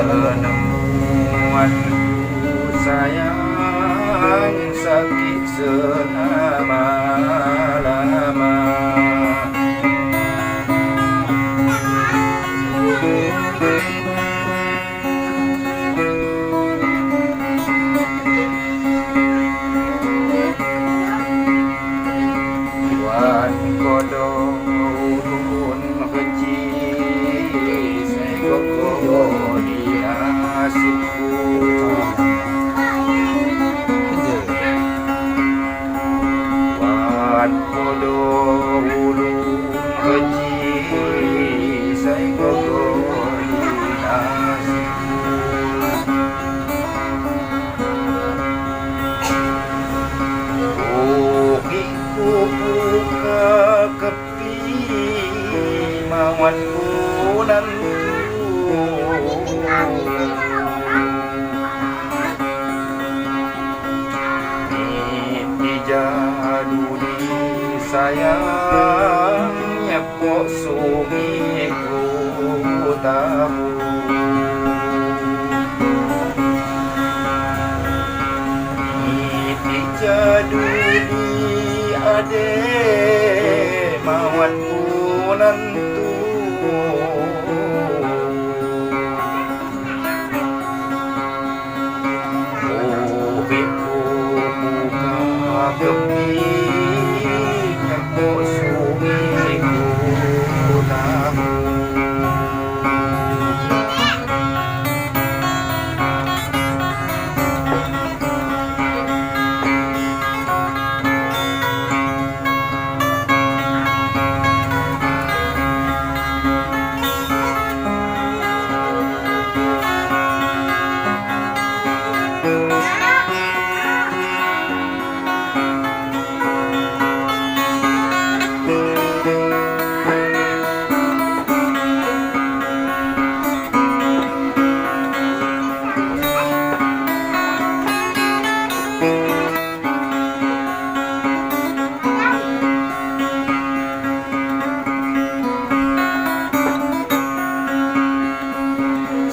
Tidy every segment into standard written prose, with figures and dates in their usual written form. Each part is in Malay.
penemuanku sayang sakit selama-lama. Wan kodo ulun kecil saya koko di nasibku. Wan kodo ulun kecil saya koko di nasibku. Buka kepi mawanku nantu mimpi jadu di sayangnya kok sumiku tahu. Mimpi jadu di ade mawanku nantu Ubiku buka kepi nyekok sumiku tahu.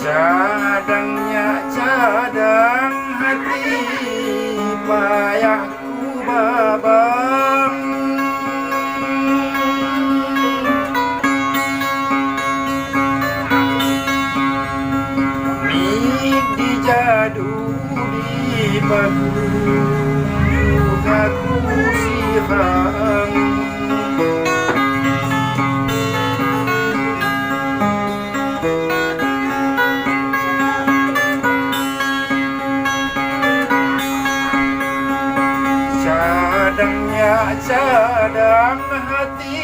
Cadangnya cadang hati payahku babang. Mimpi jadu di bagu aku sirang. Cadangnya cadang hati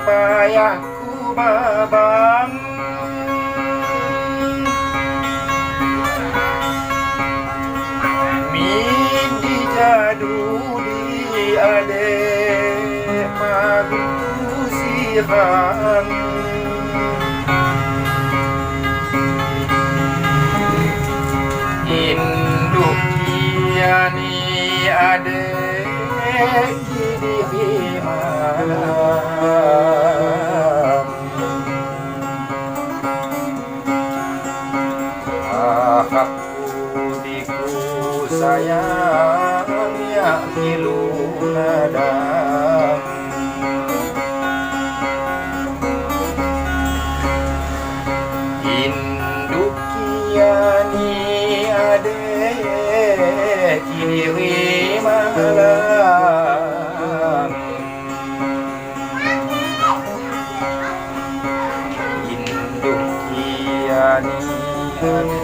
payahku babang. Mimpi jadu di adek pagu sirang. Induk kiani adek kini malam. Aku diku sayang ya kilu nadang. Induk kiani adek kini malam. Induk kiani adek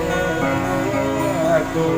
aku